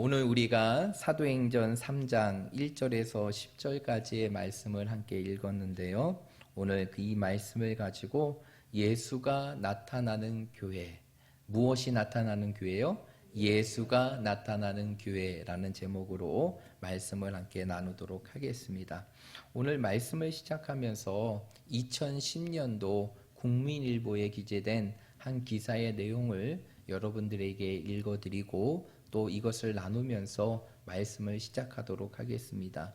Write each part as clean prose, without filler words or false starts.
오늘 우리가 사도행전 3장 1절에서 10절까지의 말씀을 함께 읽었는데요. 오늘 이 말씀을 가지고 예수가 나타나는 교회, 무엇이 나타나는 교회요? 예수가 나타나는 교회라는 제목으로 말씀을 함께 나누도록 하겠습니다. 오늘 말씀을 시작하면서 2010년도 국민일보에 기재된 한 기사의 내용을 여러분들에게 읽어드리고 또 이것을 나누면서 말씀을 시작하도록 하겠습니다.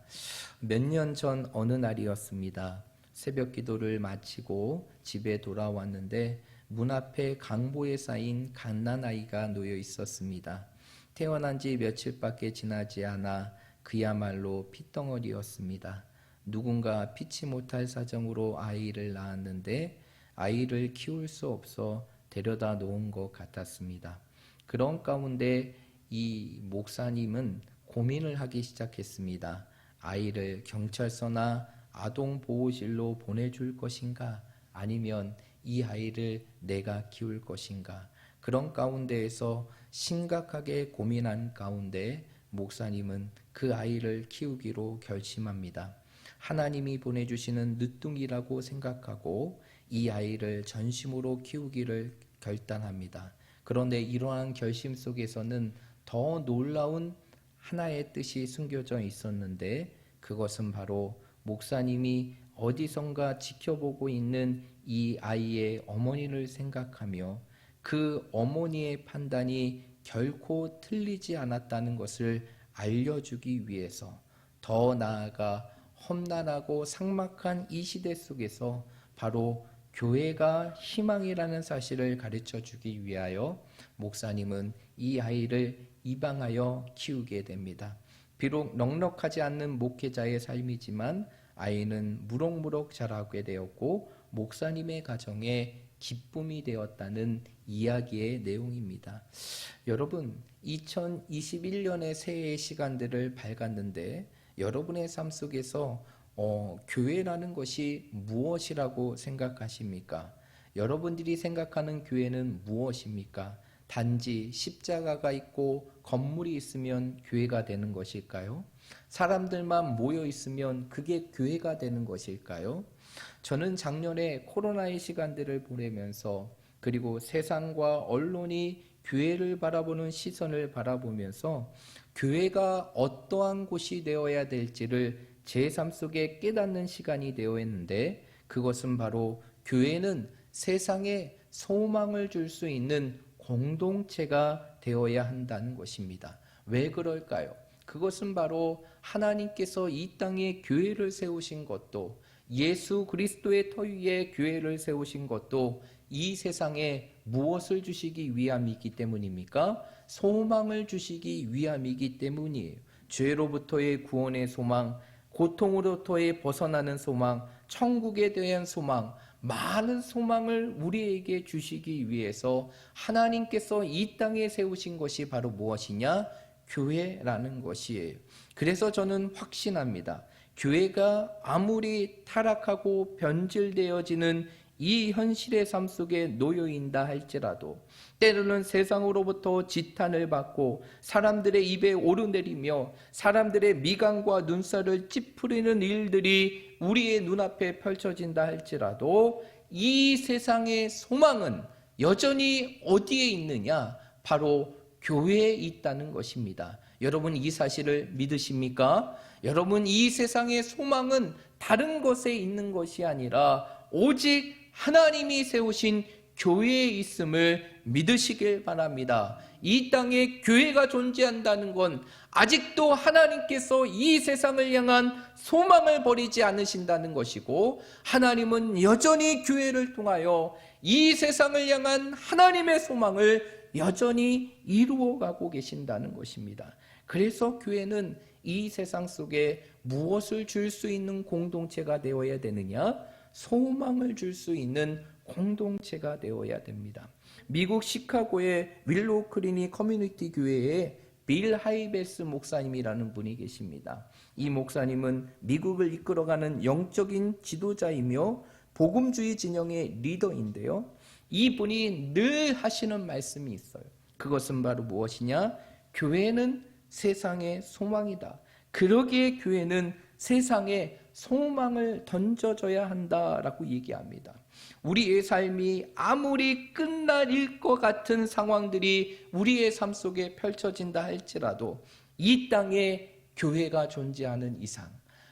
몇 년 전 어느 날이었습니다. 새벽 기도를 마치고 집에 돌아왔는데 문 앞에 강보에 쌓인 갓난아이가 놓여 있었습니다. 태어난 지 며칠밖에 지나지 않아 그야말로 핏덩어리였습니다. 누군가 피치 못할 사정으로 아이를 낳았는데 아이를 키울 수 없어 데려다 놓은 것 같았습니다. 그런 가운데 이 목사님은 고민을 하기 시작했습니다. 아이를 경찰서나 아동보호실로 보내줄 것인가? 아니면 이 아이를 내가 키울 것인가? 그런 가운데에서 심각하게 고민한 가운데 목사님은 그 아이를 키우기로 결심합니다. 하나님이 보내주시는 늦둥이라고 생각하고 이 아이를 전심으로 키우기를 결단합니다. 그런데 이러한 결심 속에서는 더 놀라운 하나의 뜻이 숨겨져 있었는데 그것은 바로 목사님이 어디선가 지켜보고 있는 이 아이의 어머니를 생각하며 그 어머니의 판단이 결코 틀리지 않았다는 것을 알려주기 위해서 더 나아가 험난하고 삭막한 이 시대 속에서 바로 교회가 희망이라는 사실을 가르쳐주기 위하여 목사님은 이 아이를 입양하여 키우게 됩니다. 비록 넉넉하지 않는 목회자의 삶이지만 아이는 무럭무럭 자라게 되었고 목사님의 가정에 기쁨이 되었다는 이야기의 내용입니다. 여러분, 2021년의 새해의 시간들을 밝았는데 여러분의 삶 속에서 교회라는 것이 무엇이라고 생각하십니까? 여러분들이 생각하는 교회는 무엇입니까? 단지 십자가가 있고 건물이 있으면 교회가 되는 것일까요? 사람들만 모여 있으면 그게 교회가 되는 것일까요? 저는 작년에 코로나의 시간들을 보내면서 그리고 세상과 언론이 교회를 바라보는 시선을 바라보면서 교회가 어떠한 곳이 되어야 될지를 제 삶 속에 깨닫는 시간이 되었는데 그것은 바로 교회는 세상에 소망을 줄 수 있는 공동체가 되어야 한다는 것입니다. 왜 그럴까요? 그것은 바로 하나님께서 이 땅에 교회를 세우신 것도 예수 그리스도의 터 위에 교회를 세우신 것도 이 세상에 무엇을 주시기 위함이기 때문입니까? 소망을 주시기 위함이기 때문이에요. 죄로부터의 구원의 소망, 고통으로부터의 벗어나는 소망, 천국에 대한 소망, 많은 소망을 우리에게 주시기 위해서 하나님께서 이 땅에 세우신 것이 바로 무엇이냐? 교회라는 것이에요. 그래서 저는 확신합니다. 교회가 아무리 타락하고 변질되어지는 이 현실의 삶 속에 놓여있다 할지라도 때로는 세상으로부터 지탄을 받고 사람들의 입에 오르내리며 사람들의 미간과 눈살을 찌푸리는 일들이 우리의 눈앞에 펼쳐진다 할지라도 이 세상의 소망은 여전히 어디에 있느냐? 바로 교회에 있다는 것입니다. 여러분 이 사실을 믿으십니까? 여러분 이 세상의 소망은 다른 것에 있는 것이 아니라 오직 하나님이 세우신 교회에 있음을 믿으시길 바랍니다. 이 땅에 교회가 존재한다는 건 아직도 하나님께서 이 세상을 향한 소망을 버리지 않으신다는 것이고 하나님은 여전히 교회를 통하여 이 세상을 향한 하나님의 소망을 여전히 이루어가고 계신다는 것입니다. 그래서 교회는 이 세상 속에 무엇을 줄 수 있는 공동체가 되어야 되느냐? 소망을 줄 수 있는 공동체가 되어야 됩니다. 미국 시카고의 윌로우 크리니 커뮤니티 교회에 빌 하이베스 목사님이라는 분이 계십니다. 이 목사님은 미국을 이끌어가는 영적인 지도자이며 복음주의 진영의 리더인데요. 이분이 늘 하시는 말씀이 있어요. 그것은 바로 무엇이냐? 교회는 세상의 소망이다. 그러기에 교회는 세상에 소망을 던져줘야 한다라고 얘기합니다. 우리의 삶이 아무리 끝날일 것 같은 상황들이 우리의 삶 속에 펼쳐진다 할지라도 이 땅에 교회가 존재하는 이상,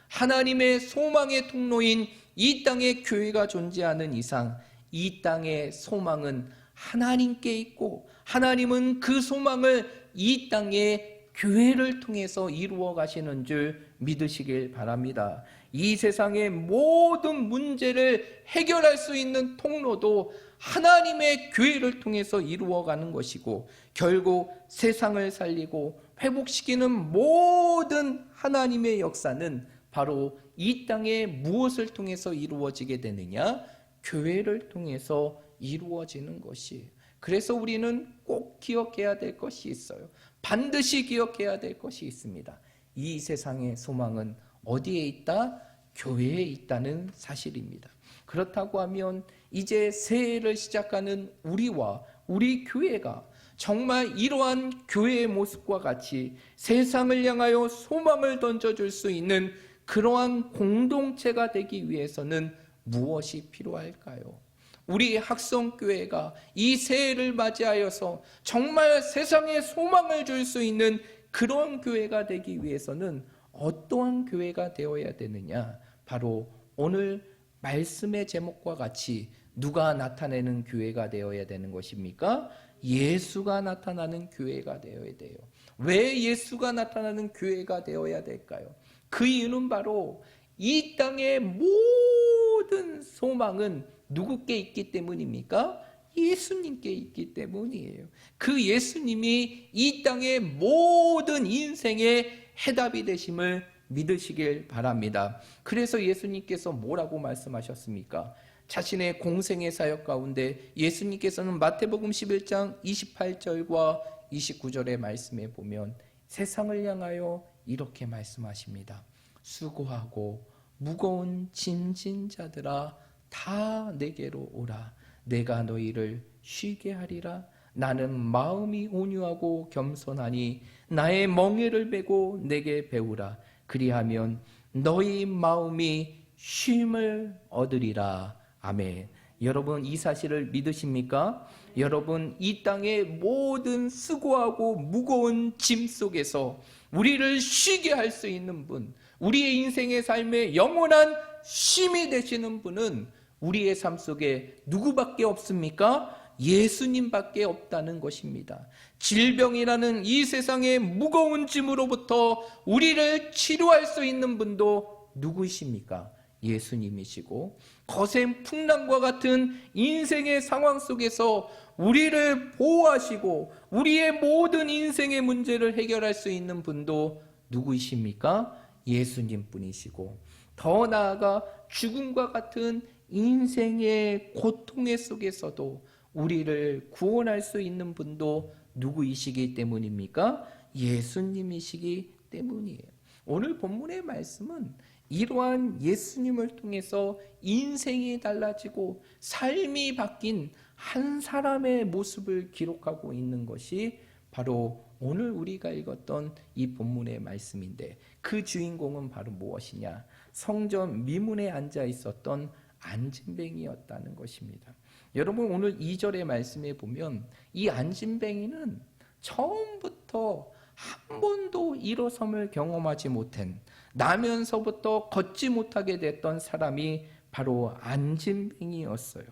하나님의 소망의 통로인 이 땅에 교회가 존재하는 이상, 이 땅의 소망은 하나님께 있고 하나님은 그 소망을 이 땅에 교회를 통해서 이루어 가시는 줄 믿으시길 바랍니다. 이 세상의 모든 문제를 해결할 수 있는 통로도 하나님의 교회를 통해서 이루어가는 것이고, 결국 세상을 살리고 회복시키는 모든 하나님의 역사는 바로 이 땅에 무엇을 통해서 이루어지게 되느냐? 교회를 통해서 이루어지는 것이에요. 그래서 우리는 꼭 기억해야 될 것이 있어요. 반드시 기억해야 될 것이 있습니다. 이 세상의 소망은 어디에 있다? 교회에 있다는 사실입니다. 그렇다고 하면 이제 새해를 시작하는 우리와 우리 교회가 정말 이러한 교회의 모습과 같이 세상을 향하여 소망을 던져줄 수 있는 그러한 공동체가 되기 위해서는 무엇이 필요할까요? 우리 학성교회가 이 새해를 맞이하여서 정말 세상에 소망을 줄 수 있는 그런 교회가 되기 위해서는 어떠한 교회가 되어야 되느냐? 바로 오늘 말씀의 제목과 같이 누가 나타내는 교회가 되어야 되는 것입니까? 예수가 나타나는 교회가 되어야 돼요. 왜 예수가 나타나는 교회가 되어야 될까요? 그 이유는 바로 이 땅의 모든 소망은 누구께 있기 때문입니까? 예수님께 있기 때문이에요. 그 예수님이 이 땅의 모든 인생의 해답이 되심을 믿으시길 바랍니다. 그래서 예수님께서 뭐라고 말씀하셨습니까? 자신의 공생의 사역 가운데 예수님께서는 마태복음 11장 28절과 29절의 말씀에 보면 세상을 향하여 이렇게 말씀하십니다. 수고하고 무거운 짐진 자들아 다 내게로 오라. 내가 너희를 쉬게 하리라. 나는 마음이 온유하고 겸손하니 나의 멍에를 메고 내게 배우라. 그리하면 너희 마음이 쉼을 얻으리라. 아멘. 여러분 이 사실을 믿으십니까? 여러분 이 땅의 모든 수고하고 무거운 짐 속에서 우리를 쉬게 할 수 있는 분, 우리의 인생의 삶에 영원한 쉼이 되시는 분은 우리의 삶 속에 누구밖에 없습니까? 예수님밖에 없다는 것입니다. 질병이라는 이 세상의 무거운 짐으로부터 우리를 치료할 수 있는 분도 누구이십니까? 예수님이시고, 거센 풍랑과 같은 인생의 상황 속에서 우리를 보호하시고 우리의 모든 인생의 문제를 해결할 수 있는 분도 누구이십니까? 예수님 뿐이시고, 더 나아가 죽음과 같은 인생의 고통의 속에서도 우리를 구원할 수 있는 분도 누구이시기 때문입니까? 예수님이시기 때문이에요. 오늘 본문의 말씀은 이러한 예수님을 통해서 인생이 달라지고 삶이 바뀐 한 사람의 모습을 기록하고 있는 것이 바로 오늘 우리가 읽었던 이 본문의 말씀인데, 그 주인공은 바로 무엇이냐? 성전 미문에 앉아 있었던 안진뱅이였다는 것입니다. 여러분 오늘 2절의 말씀에 보면 이 안진뱅이는 처음부터 한 번도 일어섬을 경험하지 못한, 나면서부터 걷지 못하게 됐던 사람이 바로 안진뱅이였어요.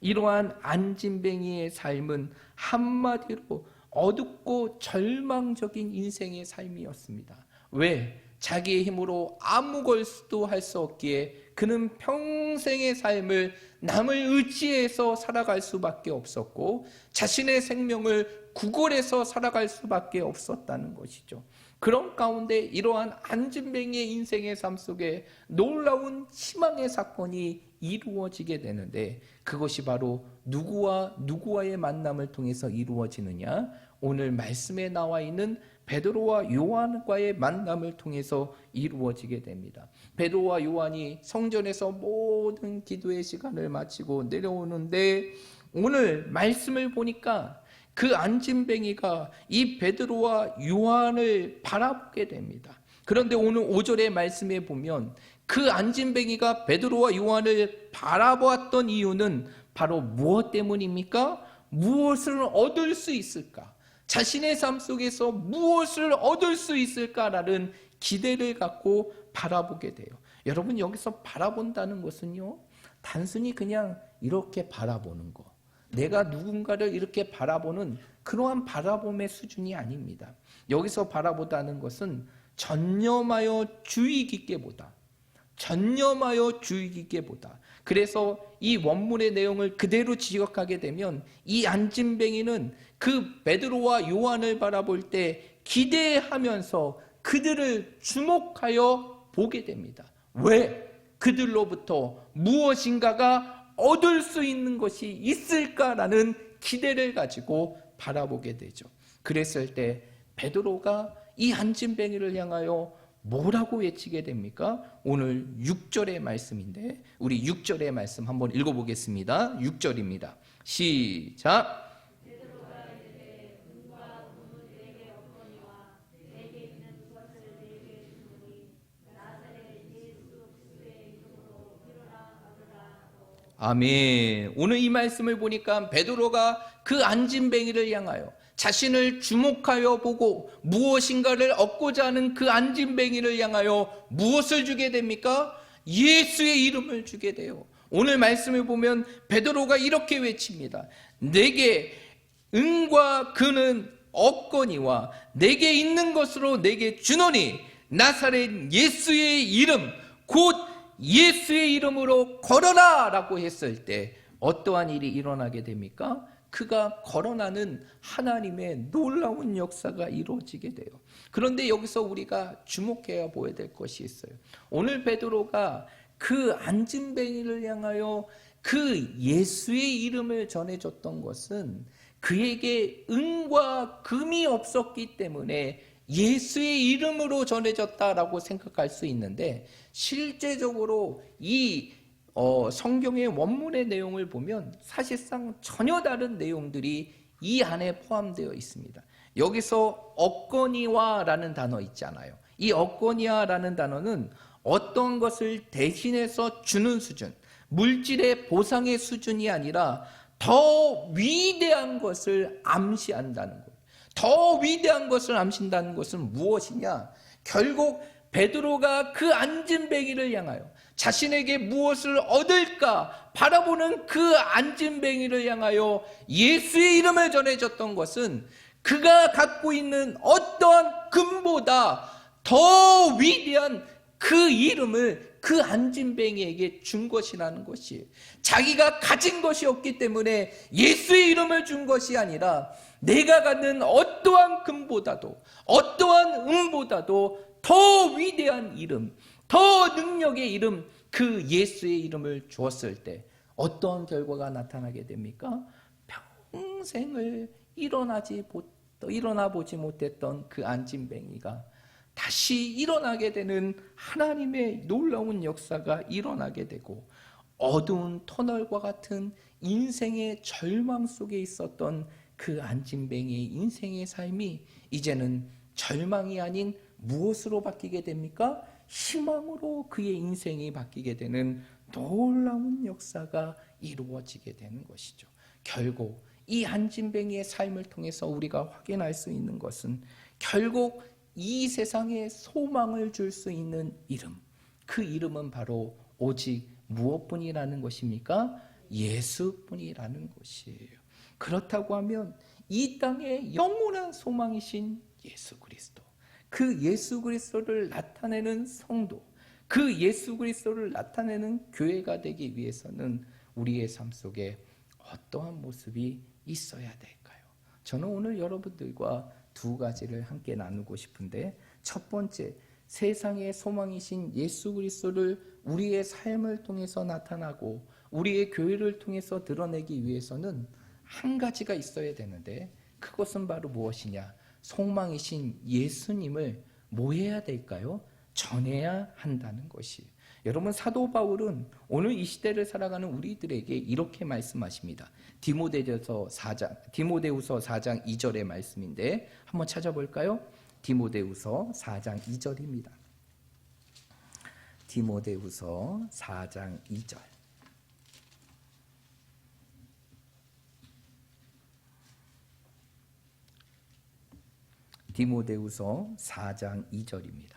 이러한 안진뱅이의 삶은 한마디로 어둡고 절망적인 인생의 삶이었습니다. 왜? 자기의 힘으로 아무것도 할 수 없기에 그는 평생의 삶을 남을 의지해서 살아갈 수밖에 없었고 자신의 생명을 구걸해서 살아갈 수밖에 없었다는 것이죠. 그런 가운데 이러한 안진뱅이의 인생의 삶 속에 놀라운 희망의 사건이 이루어지게 되는데, 그것이 바로 누구와의 만남을 통해서 이루어지느냐? 오늘 말씀에 나와 있는 베드로와 요한과의 만남을 통해서 이루어지게 됩니다. 베드로와 요한이 성전에서 모든 기도의 시간을 마치고 내려오는데, 오늘 말씀을 보니까 그 안진뱅이가 이 베드로와 요한을 바라보게 됩니다. 그런데 오늘 5절의 말씀에 보면 그 안진뱅이가 베드로와 요한을 바라보았던 이유는 바로 무엇 때문입니까? 무엇을 얻을 수 있을까? 자신의 삶 속에서 무엇을 얻을 수 있을까라는 기대를 갖고 바라보게 돼요. 여러분, 여기서 바라본다는 것은요, 단순히 그냥 이렇게 바라보는 거, 내가 누군가를 이렇게 바라보는 그러한 바라봄의 수준이 아닙니다. 여기서 바라보다는 것은 전념하여 주의 깊게 보다. 전념하여 주의 깊게 보다. 그래서 이 원문의 내용을 그대로 지적하게 되면 이 안진뱅이는 그 베드로와 요한을 바라볼 때 기대하면서 그들을 주목하여 보게 됩니다. 왜? 그들로부터 무엇인가가 얻을 수 있는 것이 있을까라는 기대를 가지고 바라보게 되죠. 그랬을 때 베드로가 이 안진뱅이를 향하여 뭐라고 외치게 됩니까? 오늘 6절의 말씀인데 우리 6절의 말씀 한번 읽어보겠습니다. 6절입니다. 시작. 아멘. 오늘 이 말씀을 보니까 베드로가 그 안진뱅이를 향하여 자신을 주목하여 보고 무엇인가를 얻고자 하는 그 안진뱅이를 향하여 무엇을 주게 됩니까? 예수의 이름을 주게 돼요. 오늘 말씀을 보면 베드로가 이렇게 외칩니다. 내게 은과 금은 없거니와 내게 있는 것으로 내게 주노니 나사렛 예수의 이름 곧 예수의 이름으로 걸어라 라고 했을 때 어떠한 일이 일어나게 됩니까? 그가 걸어나는 하나님의 놀라운 역사가 이루어지게 돼요. 그런데 여기서 우리가 주목해야 보아야 될 것이 있어요. 오늘 베드로가 그 안진뱅이를 향하여 그 예수의 이름을 전해줬던 것은 그에게 은과 금이 없었기 때문에 예수의 이름으로 전해졌다라고 생각할 수 있는데 실제적으로 이 성경의 원문의 내용을 보면 사실상 전혀 다른 내용들이 이 안에 포함되어 있습니다. 여기서 얻거니와라는 단어 있잖아요. 이 얻거니와라는 단어는 어떤 것을 대신해서 주는 수준, 물질의 보상의 수준이 아니라 더 위대한 것을 암시한다는 거예요. 더 위대한 것을 암신다는 것은 무엇이냐? 결국 베드로가 그 안진뱅이를 향하여 자신에게 무엇을 얻을까 바라보는 그 안진뱅이를 향하여 예수의 이름을 전해줬던 것은 그가 갖고 있는 어떠한 금보다 더 위대한 그 이름을 그 안진뱅이에게 준 것이라는 것이, 자기가 가진 것이 없기 때문에 예수의 이름을 준 것이 아니라 내가 갖는 어떠한 금보다도 어떠한 은보다도 더 위대한 이름, 더 능력의 이름, 그 예수의 이름을 주었을 때 어떠한 결과가 나타나게 됩니까? 평생을 일어나 보지 못했던 그 안진뱅이가 다시 일어나게 되는 하나님의 놀라운 역사가 일어나게 되고, 어두운 터널과 같은 인생의 절망 속에 있었던 그 안진뱅이의 인생의 삶이 이제는 절망이 아닌 무엇으로 바뀌게 됩니까? 희망으로 그의 인생이 바뀌게 되는 놀라운 역사가 이루어지게 되는 것이죠. 결국 이 안진뱅이의 삶을 통해서 우리가 확인할 수 있는 것은 결국 이 세상에 소망을 줄 수 있는 이름, 그 이름은 바로 오직 무엇뿐이라는 것입니까? 예수뿐이라는 것이에요. 그렇다고 하면 이 땅에 영원한 소망이신 예수 그리스도, 그 예수 그리스도를 나타내는 성도, 그 예수 그리스도를 나타내는 교회가 되기 위해서는 우리의 삶 속에 어떠한 모습이 있어야 될까요? 저는 오늘 여러분들과 두 가지를 함께 나누고 싶은데, 첫 번째, 세상의 소망이신 예수 그리스도를 우리의 삶을 통해서 나타나고 우리의 교회를 통해서 드러내기 위해서는 한 가지가 있어야 되는데, 그것은 바로 무엇이냐? 소망이신 예수님을 뭐 해야 될까요? 전해야 한다는 것이. 여러분, 사도 바울은 오늘 이 시대를 살아가는 우리들에게 이렇게 말씀하십니다. 디모데후서 4장 2절의 말씀인데 한번 찾아볼까요? 디모데후서 4장 2절입니다. 디모데후서 4장 2절. 디모데후서 4장 2절입니다.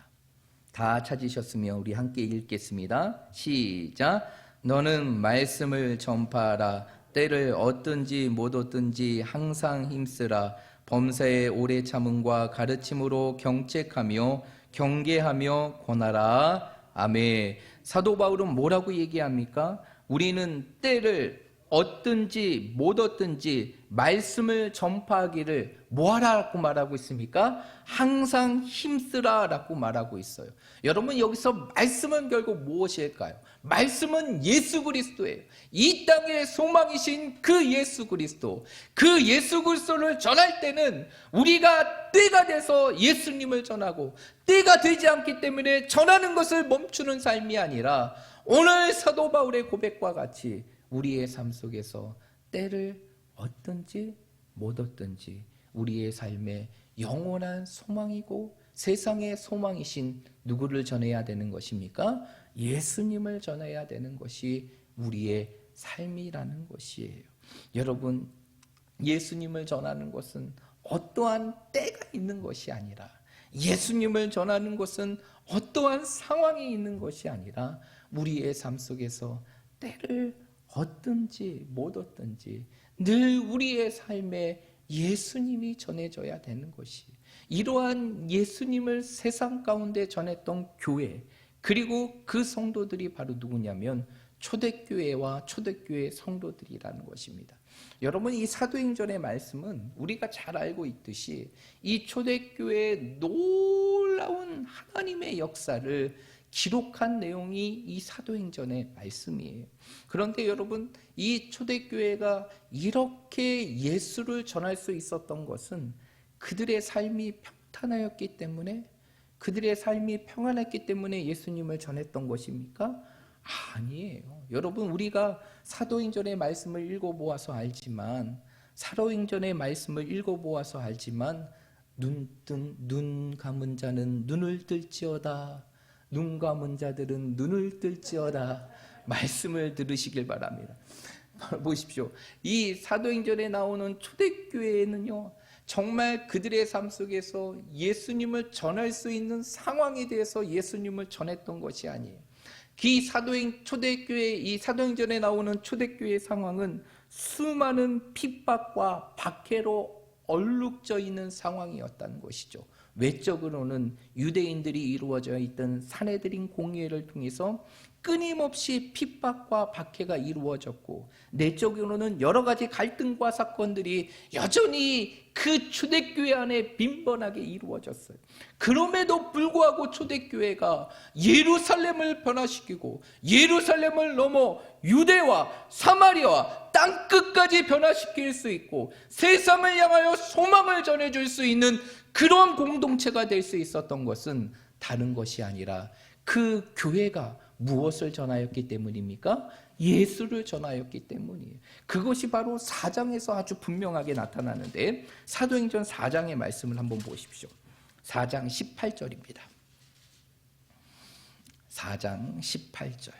다 찾으셨으면 우리 함께 읽겠습니다. 시작. 너는 말씀을 전파하라. 때를 얻든지 못 얻든지 항상 힘쓰라. 범사에 오래 참음과 가르침으로 경책하며 경계하며 권하라. 아멘. 사도 바울은 뭐라고 얘기합니까? 우리는 때를 얻든지 못 얻든지 말씀을 전파하기를 뭐하라고 말하고 있습니까? 항상 힘쓰라라고 말하고 있어요. 여러분, 여기서 말씀은 결국 무엇일까요? 말씀은 예수 그리스도예요. 이 땅의 소망이신 그 예수 그리스도, 그 예수 그리스도를 전할 때는 우리가 때가 돼서 예수님을 전하고, 때가 되지 않기 때문에 전하는 것을 멈추는 삶이 아니라 오늘 사도 바울의 고백과 같이 우리의 삶 속에서 때를 얻든지 못 얻든지 우리의 삶의 영원한 소망이고 세상의 소망이신 누구를 전해야 되는 것입니까? 예수님을 전해야 되는 것이 우리의 삶이라는 것이에요. 여러분, 예수님을 전하는 것은 어떠한 때가 있는 것이 아니라, 예수님을 전하는 것은 어떠한 상황이 있는 것이 아니라 우리의 삶 속에서 때를 얻든지 못 얻든지 늘 우리의 삶에 예수님이 전해져야 되는 것이, 이러한 예수님을 세상 가운데 전했던 교회, 그리고 그 성도들이 바로 누구냐면 초대교회와 초대교회 성도들이라는 것입니다. 여러분, 이 사도행전의 말씀은 우리가 잘 알고 있듯이 이 초대교회의 놀라운 하나님의 역사를 기록한 내용이 이 사도행전의 말씀이에요. 그런데 여러분, 이 초대교회가 이렇게 예수를 전할 수 있었던 것은 그들의 삶이 평탄하였기 때문에, 그들의 삶이 평안했기 때문에 예수님을 전했던 것입니까? 아니에요. 여러분, 우리가 사도행전의 말씀을 읽어보아서 알지만, 눈 감은 자는 눈을 뜰지어다, 눈 감은 자들은 눈을 뜰지어다. 말씀을 들으시길 바랍니다. 보십시오. 이 사도행전에 나오는 초대교회에는요, 정말 그들의 삶 속에서 예수님을 전할 수 있는 상황에 대해서 예수님을 전했던 것이 아니에요. 이 사도행전에 나오는 초대교회의 상황은 수많은 핍박과 박해로 얼룩져 있는 상황이었다는 것이죠. 외적으로는 유대인들이 이루어져 있던 산헤드린 공의회를 통해서 끊임없이 핍박과 박해가 이루어졌고, 내적으로는 여러 가지 갈등과 사건들이 여전히 그 초대교회 안에 빈번하게 이루어졌어요. 그럼에도 불구하고 초대교회가 예루살렘을 변화시키고 예루살렘을 넘어 유대와 사마리아와 땅끝까지 변화시킬 수 있고 세상을 향하여 소망을 전해줄 수 있는 그런 공동체가 될 수 있었던 것은 다른 것이 아니라 그 교회가 무엇을 전하였기 때문입니까? 예수를 전하였기 때문이에요. 그것이 바로 4장에서 아주 분명하게 나타나는데, 사도행전 4장의 말씀을 한번 보십시오. 4장 18절입니다. 4장 18절.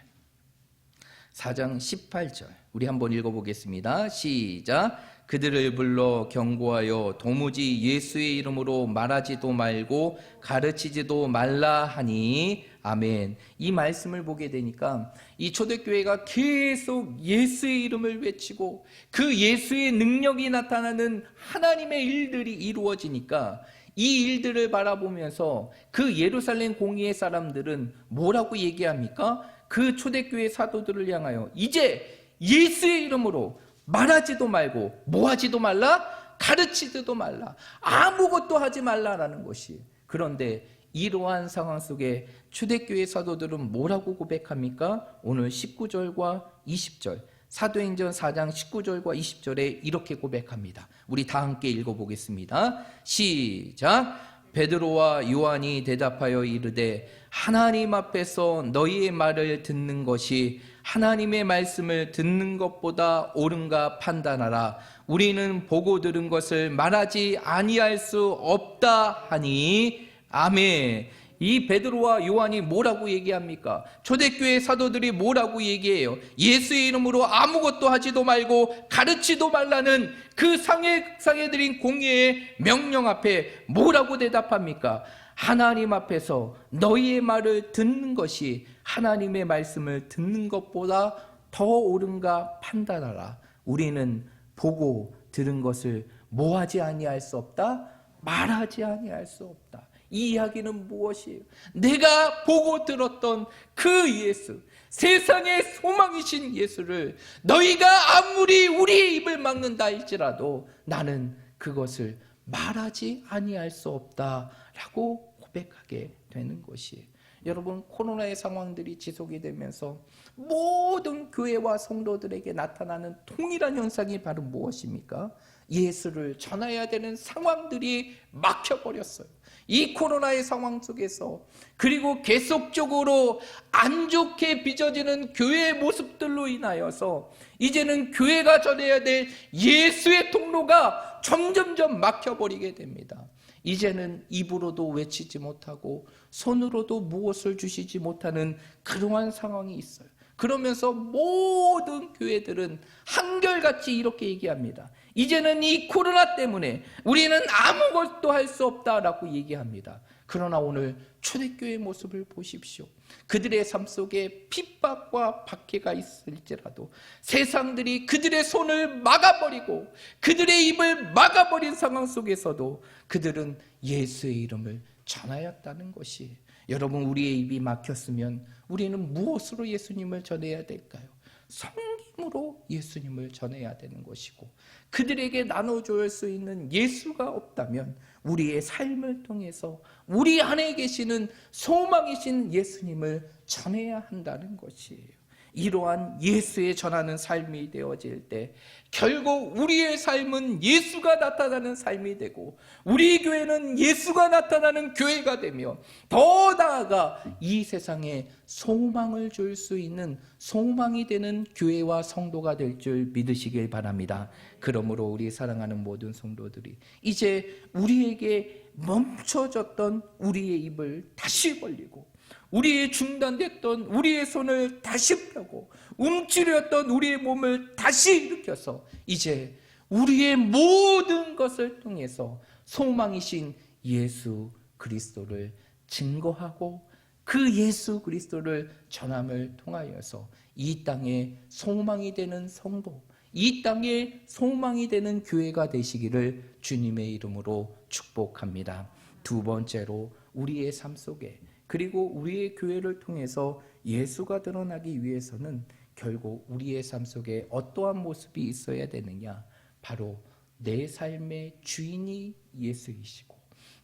4장 18절. 우리 한번 읽어보겠습니다. 시작. 그들을 불러 경고하여 도무지 예수의 이름으로 말하지도 말고 가르치지도 말라 하니. 아멘. 이 말씀을 보게 되니까 이 초대교회가 계속 예수의 이름을 외치고 그 예수의 능력이 나타나는 하나님의 일들이 이루어지니까, 이 일들을 바라보면서 그 예루살렘 공의회 사람들은 뭐라고 얘기합니까? 그 초대교회 사도들을 향하여 이제 예수의 이름으로 말하지도 말고 뭐하지도 말라? 가르치지도 말라. 아무것도 하지 말라라는 것이. 그런데 이러한 상황 속에 초대교회 사도들은 뭐라고 고백합니까? 오늘 19절과 20절, 사도행전 4장 19절과 20절에 이렇게 고백합니다. 우리 다 함께 읽어보겠습니다. 시작. 베드로와 요한이 대답하여 이르되 하나님 앞에서 너희의 말을 듣는 것이 하나님의 말씀을 듣는 것보다 옳은가 판단하라. 우리는 보고 들은 것을 말하지 아니할 수 없다 하니. 아멘. 이 베드로와 요한이 뭐라고 얘기합니까? 초대교회 사도들이 뭐라고 얘기해요? 예수의 이름으로 아무것도 하지도 말고 가르치도 말라는 그 상해드린 공의의 명령 앞에 뭐라고 대답합니까? 하나님 앞에서 너희의 말을 듣는 것이 하나님의 말씀을 듣는 것보다 더 옳은가 판단하라. 우리는 보고 들은 것을 뭐하지 아니할 수 없다? 말하지 아니할 수 없다. 이 이야기는 무엇이에요? 내가 보고 들었던 그 예수, 세상의 소망이신 예수를 너희가 아무리 우리의 입을 막는다 할지라도 나는 그것을 말하지 아니할 수 없다라고 고백하게 되는 것이에요. 여러분, 코로나의 상황들이 지속이 되면서 모든 교회와 성도들에게 나타나는 동일한 현상이 바로 무엇입니까? 예수를 전해야 되는 상황들이 막혀버렸어요. 이 코로나의 상황 속에서, 그리고 계속적으로 안 좋게 빚어지는 교회의 모습들로 인하여서 이제는 교회가 전해야 될 예수의 통로가 점점점 막혀버리게 됩니다. 이제는 입으로도 외치지 못하고 손으로도 무엇을 주시지 못하는 그러한 상황이 있어요. 그러면서 모든 교회들은 한결같이 이렇게 얘기합니다. 이제는 이 코로나 때문에 우리는 아무것도 할 수 없다라고 얘기합니다. 그러나 오늘 초대교회의 모습을 보십시오. 그들의 삶 속에 핍박과 박해가 있을지라도 세상들이 그들의 손을 막아버리고 그들의 입을 막아버린 상황 속에서도 그들은 예수의 이름을 전하였다는 것이, 여러분, 우리의 입이 막혔으면 우리는 무엇으로 예수님을 전해야 될까요? 성김으로 예수님을 전해야 되는 것이고, 그들에게 나눠줄 수 있는 예수가 없다면 우리의 삶을 통해서 우리 안에 계시는 소망이신 예수님을 전해야 한다는 것이에요. 이러한 예수의 전하는 삶이 되어질 때 결국 우리의 삶은 예수가 나타나는 삶이 되고 우리 교회는 예수가 나타나는 교회가 되며 더 나아가 이 세상에 소망을 줄 수 있는 소망이 되는 교회와 성도가 될 줄 믿으시길 바랍니다. 그러므로 우리 사랑하는 모든 성도들이 이제 우리에게 멈춰졌던 우리의 입을 다시 벌리고 우리의 중단됐던 우리의 손을 다시 펴고 움츠렸던 우리의 몸을 다시 일으켜서 이제 우리의 모든 것을 통해서 소망이신 예수 그리스도를 증거하고 그 예수 그리스도를 전함을 통하여서 이 땅에 소망이 되는 성도, 이 땅에 소망이 되는 교회가 되시기를 주님의 이름으로 축복합니다. 두 번째로 우리의 삶 속에 그리고 우리의 교회를 통해서 예수가 드러나기 위해서는 결국 우리의 삶 속에 어떠한 모습이 있어야 되느냐? 바로 내 삶의 주인이 예수이시고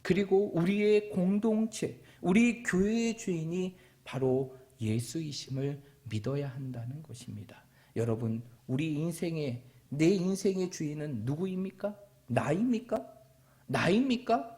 그리고 우리의 공동체, 우리 교회의 주인이 바로 예수이심을 믿어야 한다는 것입니다. 여러분, 우리 인생의, 내 인생의 주인은 누구입니까? 나입니까? 나입니까?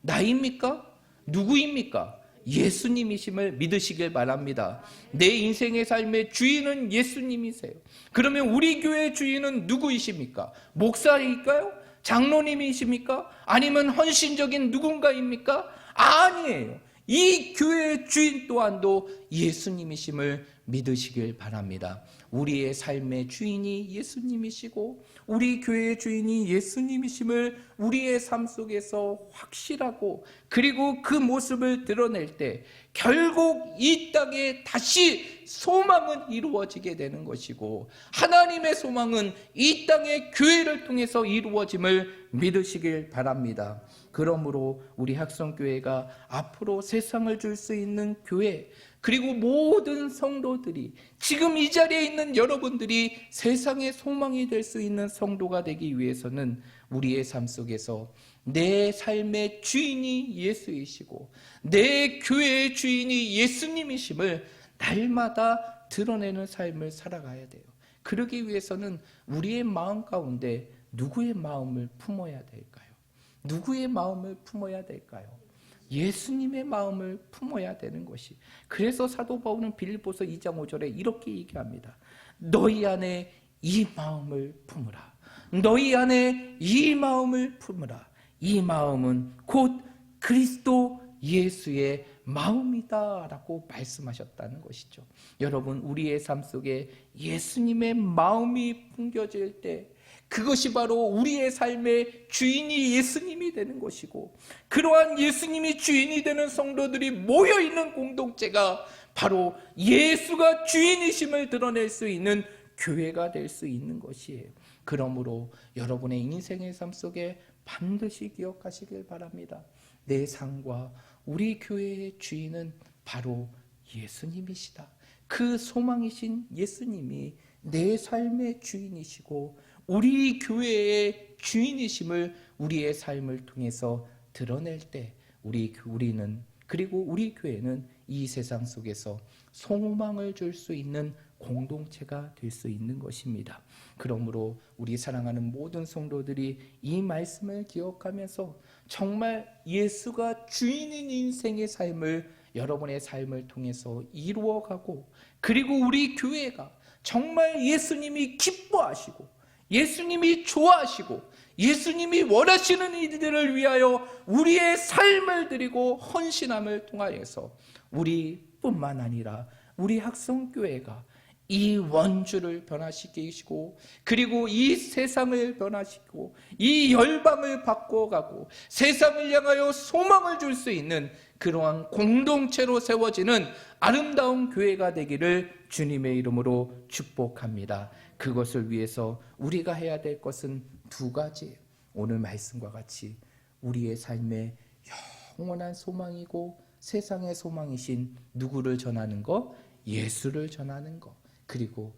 나입니까? 누구입니까? 예수님이심을 믿으시길 바랍니다. 내 인생의 삶의 주인은 예수님이세요. 그러면 우리 교회의 주인은 누구이십니까? 목사일까요? 장로님이십니까? 아니면 헌신적인 누군가입니까? 아니에요. 이 교회의 주인 또한도 예수님이심을 믿으시길 바랍니다. 우리의 삶의 주인이 예수님이시고 우리 교회의 주인이 예수님이심을 우리의 삶 속에서 확실하고 그리고 그 모습을 드러낼 때 결국 이 땅에 다시 소망은 이루어지게 되는 것이고 하나님의 소망은 이 땅의 교회를 통해서 이루어짐을 믿으시길 바랍니다. 그러므로 우리 학성교회가 앞으로 세상을 줄 수 있는 교회, 그리고 모든 성도들이, 지금 이 자리에 있는 여러분들이 세상의 소망이 될 수 있는 성도가 되기 위해서는 우리의 삶 속에서 내 삶의 주인이 예수이시고 내 교회의 주인이 예수님이심을 날마다 드러내는 삶을 살아가야 돼요. 그러기 위해서는 우리의 마음 가운데 누구의 마음을 품어야 될까요? 누구의 마음을 품어야 될까요? 예수님의 마음을 품어야 되는 것이. 그래서 사도 바울은 빌립보서 2장 5절에 이렇게 얘기합니다. 너희 안에 이 마음을 품으라. 너희 안에 이 마음을 품으라. 이 마음은 곧 그리스도 예수의 마음이다 라고 말씀하셨다는 것이죠. 여러분, 우리의 삶 속에 예수님의 마음이 풍겨질 때 그것이 바로 우리의 삶의 주인이 예수님이 되는 것이고, 그러한 예수님이 주인이 되는 성도들이 모여있는 공동체가 바로 예수가 주인이심을 드러낼 수 있는 교회가 될 수 있는 것이에요. 그러므로 여러분의 인생의 삶 속에 반드시 기억하시길 바랍니다. 내 삶과 우리 교회의 주인은 바로 예수님이시다. 그 소망이신 예수님이 내 삶의 주인이시고 우리 교회의 주인이심을 우리의 삶을 통해서 드러낼 때 우리는, 그리고 우리 교회는 이 세상 속에서 소망을 줄 수 있는 공동체가 될 수 있는 것입니다. 그러므로 우리 사랑하는 모든 성도들이 이 말씀을 기억하면서 정말 예수가 주인인 인생의 삶을 여러분의 삶을 통해서 이루어가고, 그리고 우리 교회가 정말 예수님이 기뻐하시고 예수님이 좋아하시고 예수님이 원하시는 이들을 위하여 우리의 삶을 드리고 헌신함을 통하여서 우리뿐만 아니라 우리 학성교회가 이 원주를 변화시키시고, 그리고 이 세상을 변화시키고 이 열방을 바꿔가고 세상을 향하여 소망을 줄 수 있는 그러한 공동체로 세워지는 아름다운 교회가 되기를 주님의 이름으로 축복합니다. 그것을 위해서 우리가 해야 될 것은 두 가지예요. 오늘 말씀과 같이 우리의 삶의 영원한 소망이고 세상의 소망이신 누구를 전하는 것? 예수를 전하는 것. 그리고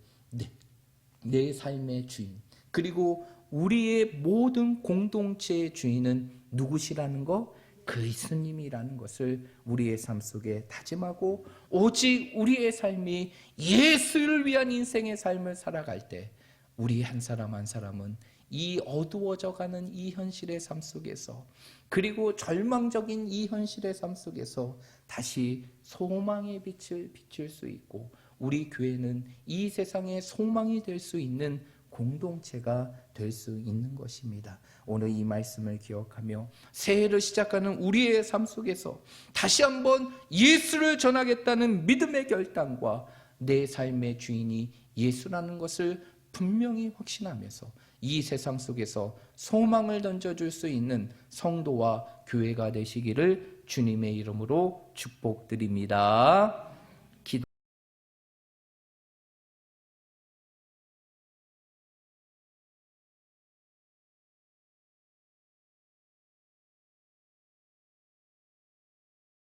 내 삶의 주인, 그리고 우리의 모든 공동체의 주인은 누구시라는 것? 그리스님이라는 것을 우리의 삶 속에 다짐하고, 오직 우리의 삶이 예수를 위한 인생의 삶을 살아갈 때 우리 한 사람 한 사람은 이 어두워져가는 이 현실의 삶 속에서, 그리고 절망적인 이 현실의 삶 속에서 다시 소망의 빛을 비출 수 있고, 우리 교회는 이 세상의 소망이 될 수 있는 공동체가 될 수 있는 것입니다. 오늘 이 말씀을 기억하며 새해를 시작하는 우리의 삶 속에서 다시 한번 예수를 전하겠다는 믿음의 결단과 내 삶의 주인이 예수라는 것을 분명히 확신하면서 이 세상 속에서 소망을 던져줄 수 있는 성도와 교회가 되시기를 주님의 이름으로 축복드립니다.